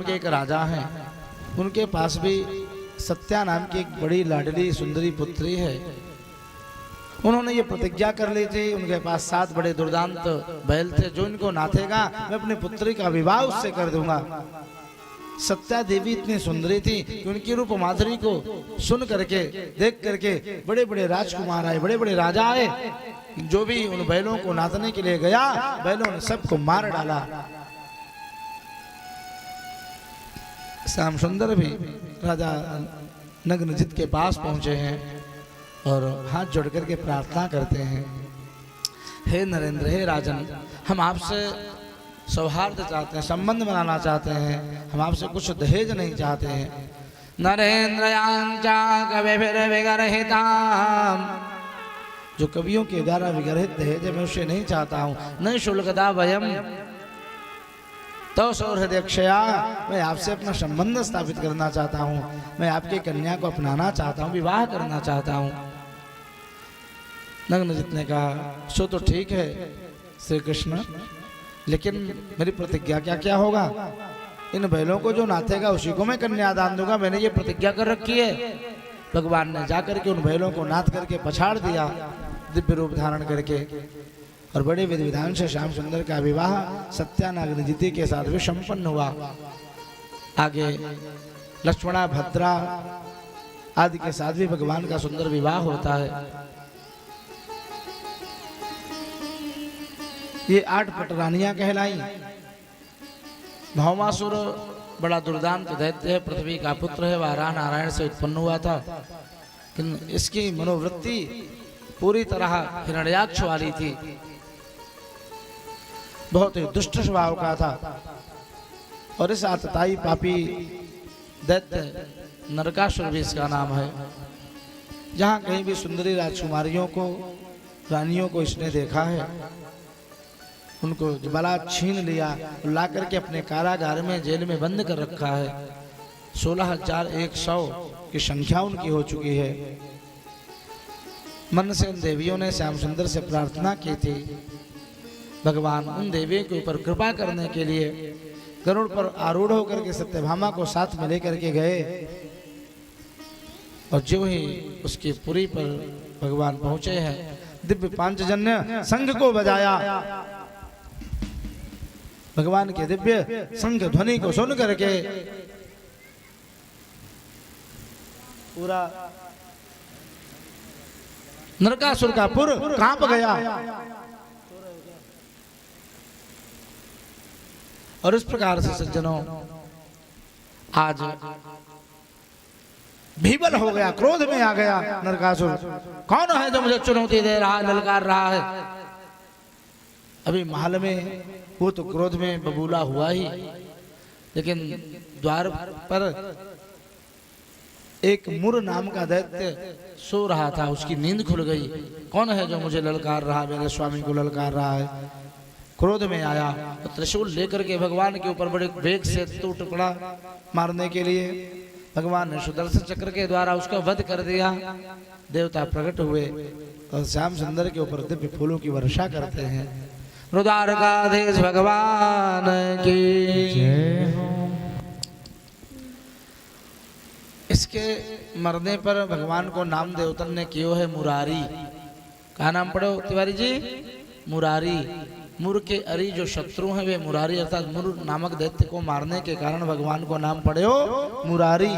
के एक राजा हैं, उनके पास भी सत्या नाम की एक बड़ी लाडली सुंदरी पुत्री है। उन्होंने ये प्रतिज्ञा कर ली थी, उनके पास 7 बड़े दुर्दांत बैल थे, जो इनको नाथेगा मैं अपनी पुत्री का विवाह उससे कर दूंगा। सत्या देवी इतनी सुंदरी थी कि उनकी रूप माधुरी को सुन करके, देख करके बड़े बड़े राजकुमार आए, बड़े बड़े राजा आए। जो भी उन बैलों को नाचने के लिए गया, बैलों ने सबको मार डाला। श्याम सुंदर भी राजा नग्नजित के पास पहुंचे हैं और हाथ जोड़ करके प्रार्थना करते हैं, हे नरेंद्र, हे राजन, हम आपसे सौहार्द चाहते हैं, संबंध बनाना चाहते हैं, हम आपसे कुछ दहेज नहीं चाहते हैं। नरेंद्र जो कवियों के द्वारा विग्रहित दहेज मैं उसे नहीं चाहता हूँ। नहीं शुल्कदा वयम तो सौहृदयक्षया, मैं आपसे अपना संबंध स्थापित करना चाहता हूँ, मैं आपकी कन्या को अपनाना चाहता हूँ, विवाह करना चाहता हूँ। नग्नजित ने कहा, सो तो ठीक है श्री कृष्ण, लेकिन मेरी प्रतिज्ञा क्या क्या होगा? इन बैलों को जो नाथेगा उसी को मैं कन्यादान दूंगा, मैंने ये प्रतिज्ञा कर रखी है। भगवान ने जाकर के उन बैलों को नाथ करके पछाड़ दिया, दिव्य रूप धारण करके, और बड़े विधि विधान से श्याम सुंदर का विवाह सत्या नग्नजिति के साथ भी संपन्न हुआ। आगे लक्ष्मणा भद्रा आदि के साथ भी भगवान का सुंदर विवाह होता है। ये 8 पटरानियां कहलाई। भौमासुर बड़ा दुर्दांत दैत्य है, पृथ्वी का पुत्र है, वाराह नारायण से उत्पन्न हुआ था, लेकिन इसकी मनोवृत्ति पूरी तरह हिरण्याक्ष वाली थी, बहुत ही दुष्ट स्वभाव का था। और इस आतताई पापी दैत्य नरकासुर भी इसका नाम है। जहाँ कहीं भी सुंदरी राजकुमारियों को, रानियों को इसने देखा है, उनको बलात् छीन लिया, ला करके अपने कारागार में, जेल में बंद कर रखा है। 16,100 की संख्या उनकी हो चुकी है। मन से उन देवियों ने श्याम सुंदर से प्रार्थना की थी, भगवान उन देवियों के ऊपर कृपा करने के लिए गरुड़ पर आरूढ़ होकर के सत्यभामा को साथ में लेकर के गए, और जो ही उसकी पुरी पर भगवान पहुंचे हैं, दिव्य पांचजन्य संघ को बजाया। भगवान के दिव्य संघ ध्वनि को सुन करके पूरा नरकासुर का पुर कांप गया। और इस प्रकार से सज्जनों, आज भीबल हो गया, क्रोध में आ गया नरकासुर। कौन है जो मुझे चुनौती दे रहा है, ललकार रहा है? अभी महल में वो तो क्रोध में बबूला हुआ ही, लेकिन द्वार पर एक मुर नाम का दैत्य सो रहा था, उसकी नींद खुल गई। कौन है जो मुझे ललकार रहा, मेरे स्वामी को ललकार रहा है? क्रोध में आया तो त्रिशूल लेकर के भगवान के ऊपर बड़े वेग से टूट पड़ा मारने के लिए। भगवान ने सुदर्शन चक्र के द्वारा उसका वध कर दिया। देवता प्रकट हुए और श्याम सुंदर के ऊपर दिव्य फूलों की वर्षा करते हैं। रुद्रकाधीश भगवान की जय हो। इसके मरने पर भगवान को नाम देवतन ने किया है मुरारी। क्या नाम पढ़ो तिवारी जी? मुरारी। मुर के अरी जो शत्रु हैं वे मुरारी, अर्थात मुर नामक दैत्य को मारने के कारण भगवान को नाम पड़े हो मुरारी।